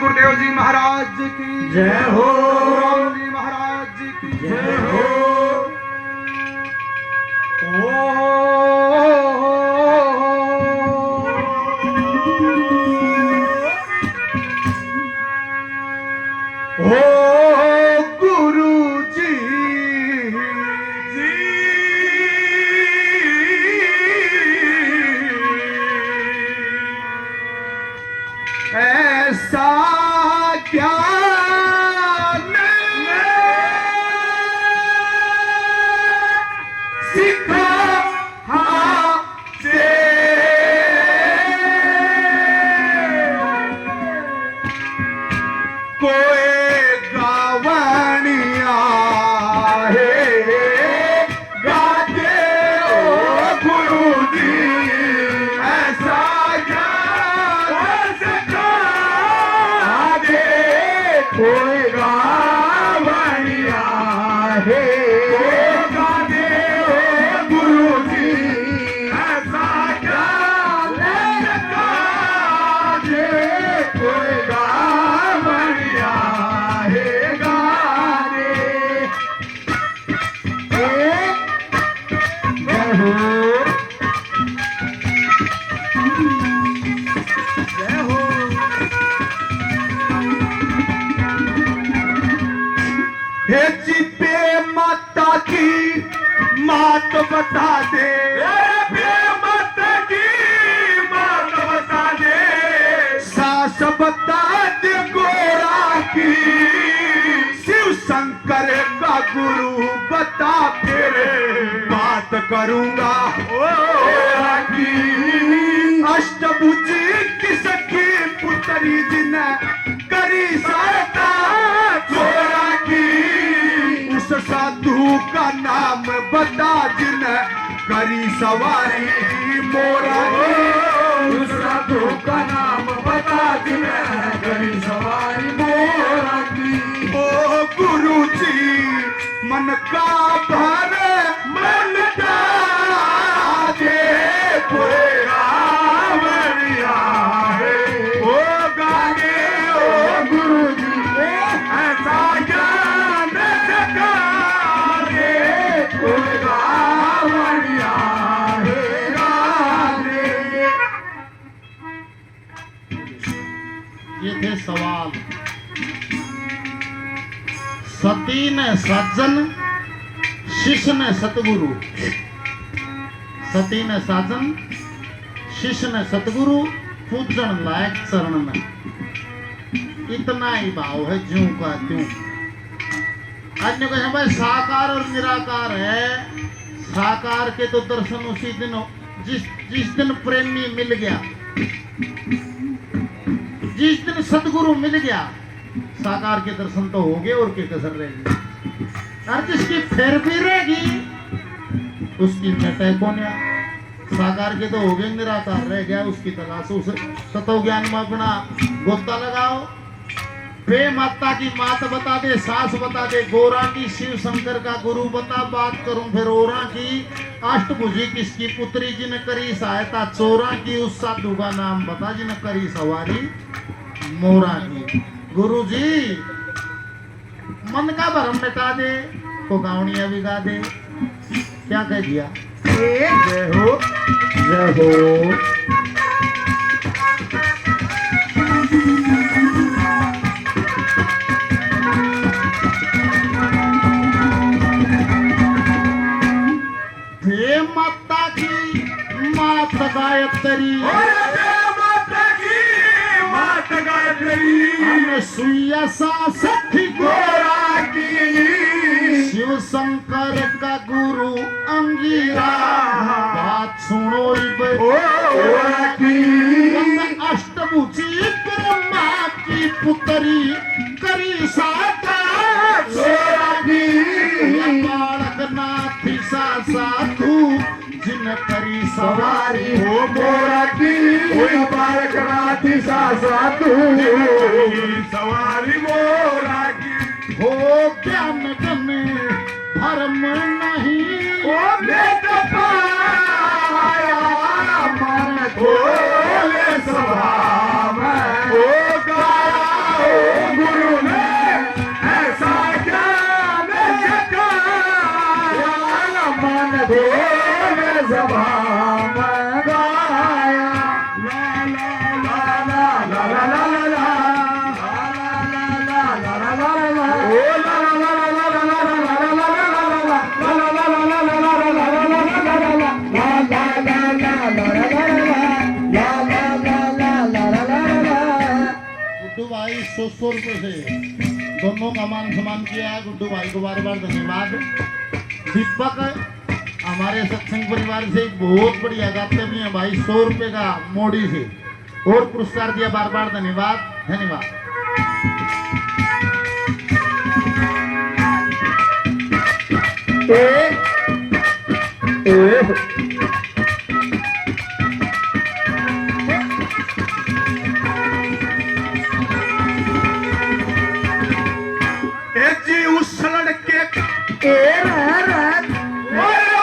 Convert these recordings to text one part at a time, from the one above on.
गुरुदेव जी महाराज की जय हो। राम जी महाराज की जय हो। ओ गुरु जी ऐसा ज्ञान सिखा कोई गावनिया है गाते ओ गुरु जी ऐसा ज्ञान सिखा दे कोई गावनिया है गाते ओ गुरु जी ऐसा ज्ञान सिखा दे कोई गावनिया है गाने। जय हो। हे चिपे माता की मात बता दे हे माता की मात बता दे सास बता दे गोरा की शिव शंकर का गुरु बता फिर बात करूंगा गोरा की अष्टभुजी की सखी पुत्री जिन करी सहायता गोरा की उस साधु का नाम बता जिन करी सवारी मोरा की उस साधु का नाम बता जिन करी सवारी मोरा की। ओ गुरु जी मन का भर मन का दे कोई रावणिया है ओ गाने ओ गुरु जी ऐसा ज्ञान सिखा दे कोई रावणिया है गाने। ये थे सवाल। सती ने सज्जन, शिष्य ने सतगुरु। सती ने साजन, शिष्य ने सतगुरु, पूजन लायक चरण में। इतना ही भाव है ज्यों का त्यों। अन्य कहे भाई साकार और निराकार है। साकार के तो दर्शन उसी दिन जिस दिन प्रेमी मिल गया, जिस दिन सतगुरु मिल गया, साकार के दर्शन तो हो गए और के कसर रहेगी। और जिसकी फिर भी रहेगी उसकी मिटे कोन्या। साकार के तो हो गए, निराकार रह गया, उसकी तलाश उस तत्व ज्ञान में अपना गोता लगाओ। बे माता की मात बता दे, सास बता दे गोरा की, शिव शंकर का गुरु बता। बात करूं फिर ओरा की, अष्टभुजी किसकी पुत्री जिन करी सहायता चोरा की। उस साधु का नाम बता जिन करी सवारी मोरा की। गुरु जी मन का भरम मिटा दे, को गावनिया भी गा दे। क्या कह दिया? जय हो। जय हो। हे माता की मात गायत्री, माता की मात गायत्री सुइया सा सखी गोरा की शिव शंकर का गुरु अंगीरा। बात सुनो गोरा की अष्टभुजी ब्रह्मा की पुत्री करी साता गोरा की बालक नाथी सा साधु जिन करी सवारी हो गोरा की बालक नाथी सा साधु सवारी गोरा की हो ज्ञान में भरम नहीं ओ बेटा पाया मन खोले सभा में ओ गाया मैं सभा में गाया ला ला ला ला ला ला ला ला गुड्डू भाई 100 रुपए से दोनों का मान सम्मान किया। गुड्डू भाई को बार बार धन्यवाद। दीपक हमारे सत्संग परिवार से एक बहुत बढ़िया गाते भी हैं भाई, 100 रुपए का मोड़ी से और पुरस्कार दिया, बार बार धन्यवाद धन्यवाद। जी उस लड़के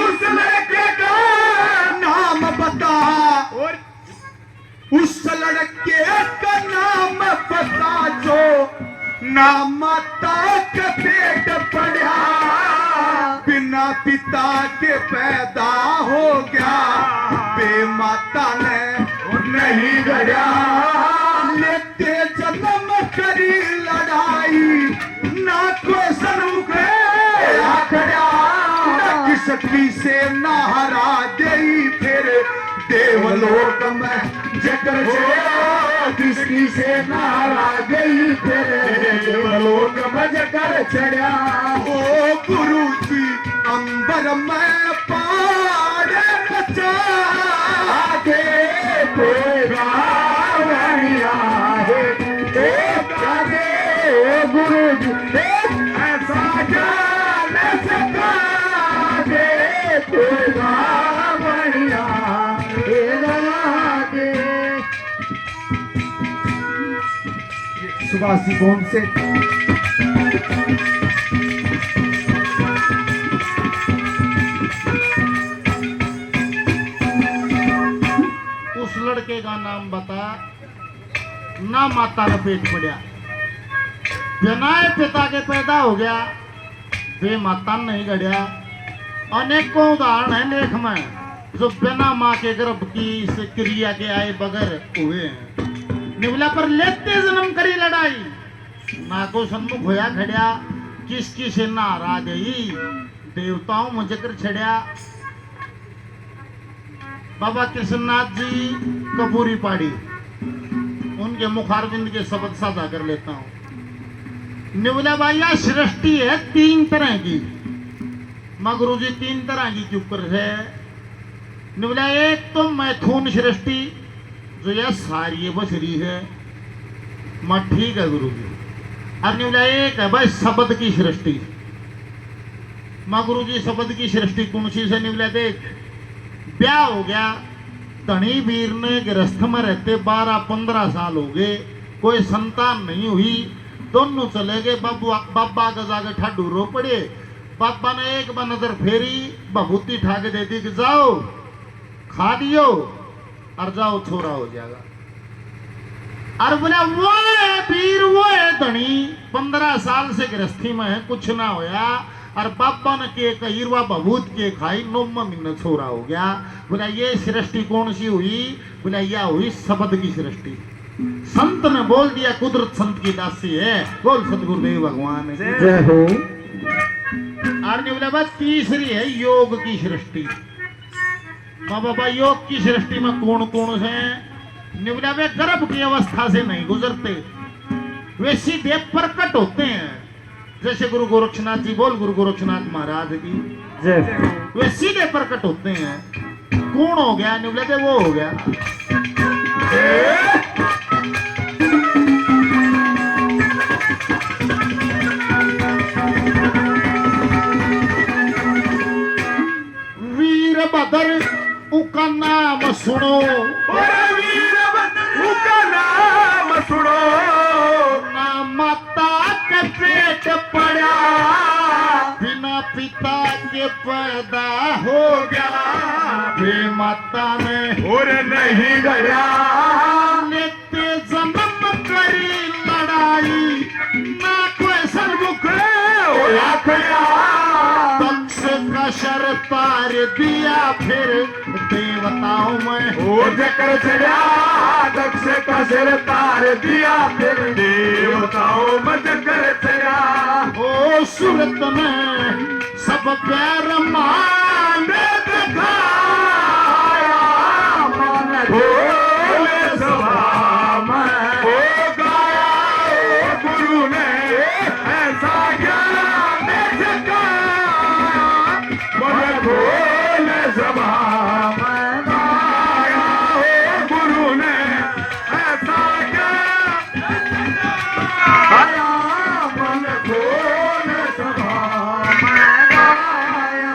उस लड़के का नाम बता, और उस लड़के का नाम बता जो ना माता के पेट पड़ा, बिना पिता के पैदा हो गया, बेमाता ने नहीं गया, लेते जन्म करी लड़ाई, ना कोई सनमुख आखड़ा, न किसकी से ना हरा गई, फिर देवलोक में जकर चढ़ा, किसकी से ना हरा गई, फिर देवलोक में जकर चढ़ा। ओ गुरु जी अंबर में पारे नचा के तेरा बढ़िया है, गुरु जी ऐसा जान सका दे तेरा बढ़िया दे। सुभाषी कौन से उस लड़के का नाम बता, ना माता का पेट पड़ा, बिना पिता के पैदा हो गया, वे माता नहीं गढ़िया। अनेकों उदाहरण है लेख में जो बिना माँ के गर्भ की इस क्रिया के आए बगैर हुए हैं। निवला पर लेते जन्म करी लड़ाई, ना को सन्मुख होया खड़िया, किसकी से नारा गई, देवताओं में जकर छड़िया। बाबा कृष्णनाथ जी कपूरी पाड़ी, उनके मुखारविंद के शब्द साझा कर लेता हूँ। निवला भैया सृष्टि है 3 तरह की, मगरू जी 3 तरह की के ऊपर है। निवला एक तो मैथुन सृष्टि जो यह सारी बसरी है, मत ठीक है गुरु जी। और निवला एक है भाई शब्द की सृष्टि, मगरू जी शब्द की सृष्टि कौन सी से निवला देख, ब्याह हो गया, धनी वीर ने गृहस्थ में रहते 12-15 साल हो गए, कोई संतान नहीं हुई, दोनों चले गए बाबा का जाके ठाडू रो पड़े। बाबा ने एक बार नजर फेरी, बभूति ठाके दे दी कि जाओ खा दियो और जाओ छोरा हो जाएगा। और बोला वो है वीर, वो है धनी, 15 साल से गृहस्थी में है, कुछ ना होया, और बाबा ने के कहीरवा बभूत के खाई, 9वां महीना छोरा हो गया। बोला ये सृष्टि कौन सी हुई, बोला यह हुई शब्द की सृष्टि। संत ने बोल दिया, कुदरत संत की दासी है, बोल सतगुरुदेव भगवान जय हो। और बोला बात तीसरी है योग की सृष्टि। बाबा योग की सृष्टि में कौन कौन है, निवला वे गर्भ की अवस्था से नहीं गुजरते, वे सीधे प्रकट होते हैं। जैसे गुरु गोरक्षनाथ जी, बोल गुरु गोरक्षनाथ महाराज की जय। वे सीधे प्रकट होते हैं। कौन हो गया, निवला दे वो हो गया। वीरभद्र उका नाम सुनो, वीरभद्र उका नाम सुनो, ना माता के पेट पड़ा, बिना पिता के पैदा हो गया, बे माता ने और नहीं गया, लेते जन्म करी लड़ाई, ना कोई सन्मुख आखड़ा, दक्ष का कसर तार दिया फिर देवताओं में। ओ जकर चढ़ा दक्ष कसर तार दिया फिर देवताओं में जकर चढ़ा। ओ सूरत में सब प्यार मान दिखाया मन भोले सभा में। ओ गाया ओ गुरु ने ऐसा ज्ञान जगाया मन भोले सभा में। गाया ओ गुरु ने ऐसा ज्ञान जगाया मन भोले सभा में। गाया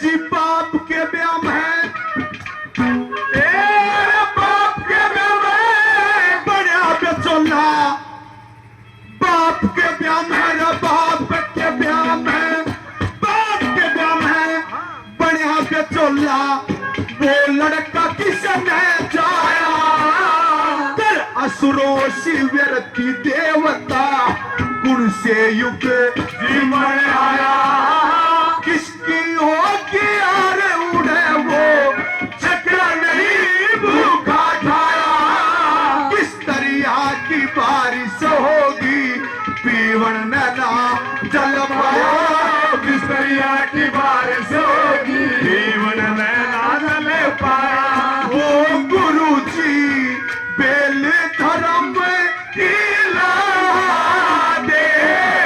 जी बाप के ब्याह है बाप के ब्याह में बड़ा बेचोला। बाप के ब्याह में बाप के ब्याह में बाप के ब्याह में बड़ा बेचोला। वो लड़का किसने जाया कर असुरों शिविर की देवता गुण से युग जीवन आया। किसकी होगी यार उड़े वो चक्र नहीं भूखा खाया। किस दरिया की बारिश होगी पीवन नैना जल पाया। किस दरिया की बारिश होगी पीवन नैना जल पाया। ओ गुरु जी बेल धर्म की ला दे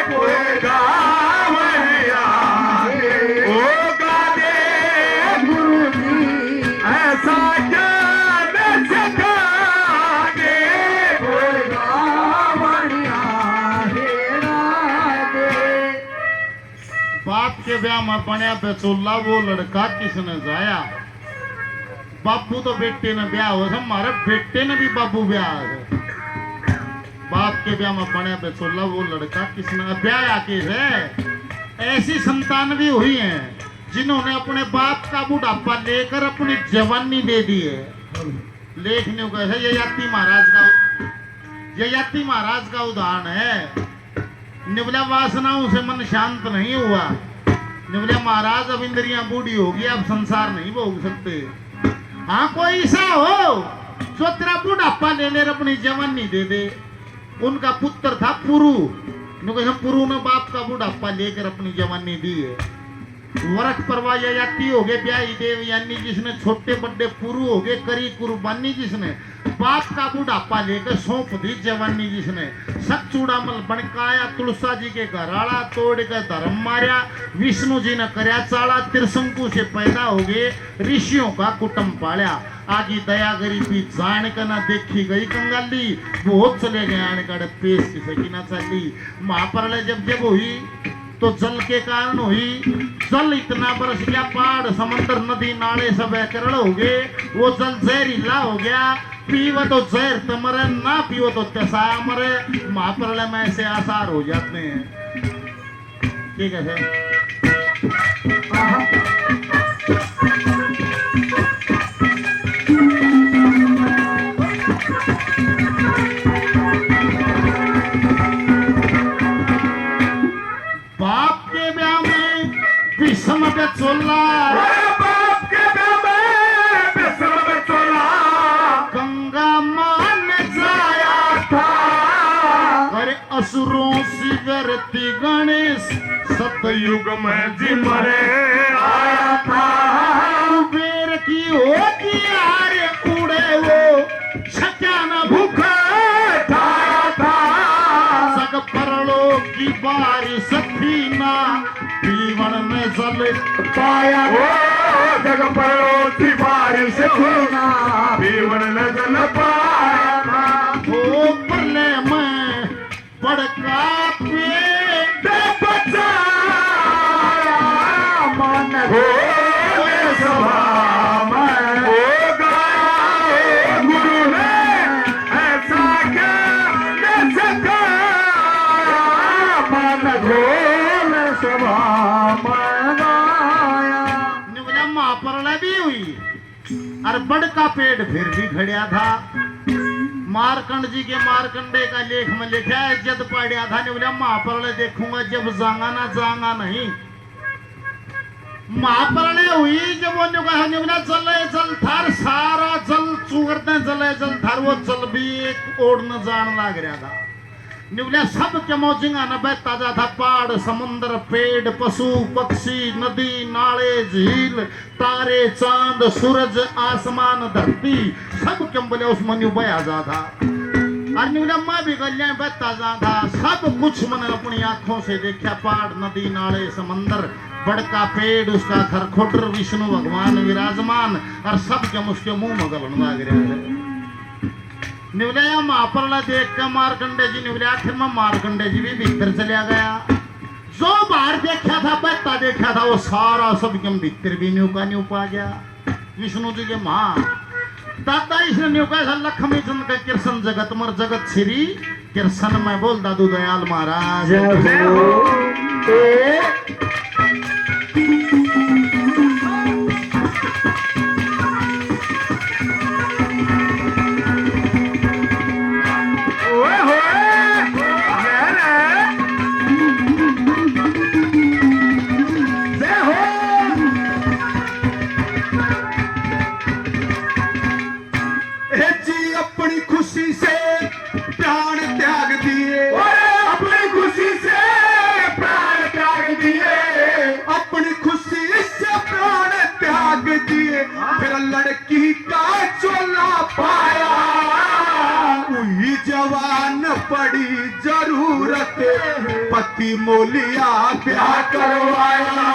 कोई गाँव ओ गादे गुरु जी ऐसा ज्ञान सिखा दे कोई गावड़िया हेरा दे। बाप के ब्याह में बनया बेचोला वो लड़का किसने जाया। बापू तो बेटे ने ब्याह हो हमारे बेटे ने भी बाबू ब्याह है। बाप के ब्याह में बनया बेचोला वो लड़का किसने ब्याह आके है। ऐसी संतान भी हुई हैं जिन्होंने अपने बाप का बुढ़ापा लेकर अपनी जवानी दे दी है। लेखने को है ययाति महाराज का उदाहरण है। निवला वासनाओं से मन शांत नहीं हुआ। निवला महाराज अब इंद्रियां बूढ़ी होगी अब संसार नहीं भोग सकते। हाँ कोई ऐसा हो जो तेरा बुढ़ापा ले ले अपनी जवानी दे दे। उनका पुत्र था पुरु। पुरु ने बाप का बुढ़ापा लेकर अपनी जवानी दी है। वरख परवा ययाति हो गए ब्याही देव यानी जिसने छोटे बड़े पुरु हो गए करी कुर्बानी जिसने बाप का बुढ़ापा लेकर सौंप दी जवानी जिसने। सत चूड़ामल बनकाया तुलसा जी के घर आड़ा तोड़ कर धर्म मारा। विष्णु जी ने करया चाड़ा त्रिशंकु से पैदा हो गए ऋषियों का कुटुंब पाल्या। आगे दया गरीबी जान कर ना देखी गई कंगाली बहुत चले गए आने का पेश किसे की ना चली। महाप्रलय जब हुई तो जल के कारण हुई। जल इतना बरस गया पहाड़ समंदर नदी नाले सब एकरड़ हो गए। वो जल जहरीला हो गया। पीवो तो जहर तो मरे ना पीवो तो त्यसा मरे। महाप्रलय में ऐसे आसार हो जाते हैं। ठीक है बाप के ब्याह में विषम बेचोला। बाप के ब्याह में विषम बेचोला गंगा मान जाया था। अरे असुरों से व्यर्ति गणेश सतयुग में जी मरे आया था। कुबेर की होती यार उड़े वो छक्या न भूखा था। सग परलों की बारिश थी में जल पाया ओ जग परोसी बारिश थी ना पीवन न जल पाया था ओ प्रलय में बड़का पेट बचाया मन हो सभा में हो गाया गुरु ने ऐसा कैसे गाया मन घोल सभा में गाया निवला महाप्रलय भी हुई और बड़का पेड़ फिर भी खड़िया था। मारकंड जी के मारकंडे का लेख में लिखा है जद पढ़िया था ने बोला महाप्रलय देखूंगा जब जांगा ना जांगा नहीं। महाप्रलय हुई जब वो ने कहा ने बोला चले जल थार सारा जल चूरते जले जल थार वो जल भी एक ओढ़ न जान लग रहा था। निवल्या सब के मौजिंगा न बहता जा था पहाड़ समुद्र पेड़ पशु पक्षी नदी नाले झील तारे चांद सूरज आसमान धरती सब के बोले उस मनु बया जा था। और निवल्या माँ भी गलियां बहता जा था सब कुछ मैंने अपनी आंखों से देखा पहाड़ नदी नाले समंदर बड़का पेड़ उसका खरखोटर विष्णु भगवान विराजमान और सब के उसके मुंह में गलन लग रहा है। निवल्या महाप्रलय देख के मारकंडे जी निवल्या आखिर में मारकंडे जी भी भीतर चलिया गया। जो बाहर देखा था बत्ता देखा था वो सारा सब के भीतर भी न्यू का न्यू पा गया। विष्णु जी के माँ दादा इसने न्यू का लक्ष्मी चंद का कृष्ण जगत मर जगत श्री कृष्ण में बोल दादू दयाल महाराज जय हो अपनी खुशी से प्राण त्याग दिए अपनी खुशी से प्राण त्याग दिए अपनी खुशी से प्राण त्याग दिए फिर लड़की का चोला पाया हुई जवान पड़ी जरूरत पति मोलिया ब्याह करवाया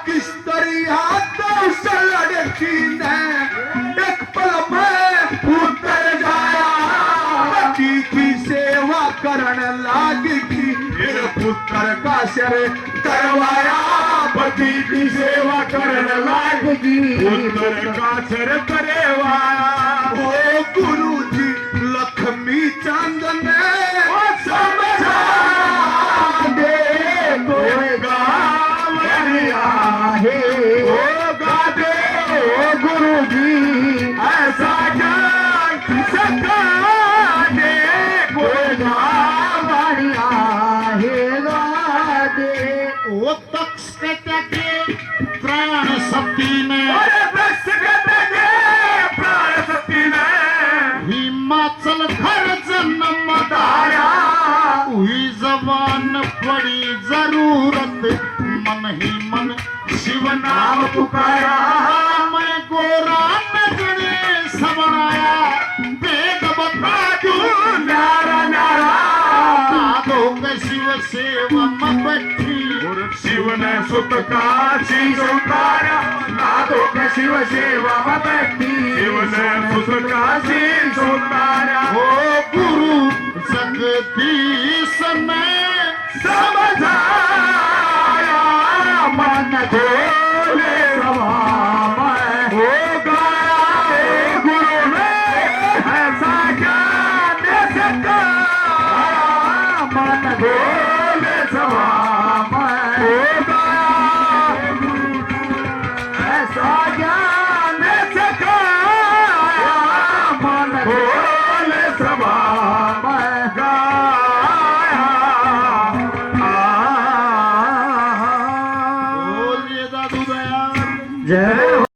किस तरह तो उस लड़की ने एक पल में उतर जाया पति की सेवा करने लागी थी फिर पुत्र का शर करवाया पति की सेवा करने लागी पुत्र का शर करवाया ओ गुरु जी लक्ष्मी चंद ने समझा दे कोई गावरिया है होगा दे गुरु जी ऐसा जान सका दे कोई गावरिया है गा दे वो तक्ष कहता के प्राण सती ने प्राण सती ने हिमाचल घर जन्म दाया हुई जवान पड़ी जरूरत मन ही मन शिव नाम पुकारा मैं गोरा नजरे सबराया वेद बता दूं नारा नारा साधो के शिव सेवा में बैठी शिव ने सुत का शीश उतारा नादों के शिव सेवा में बैठी शिव ने सुत का शीश उतारा हो गुरु जगदीश ने समझाया मन को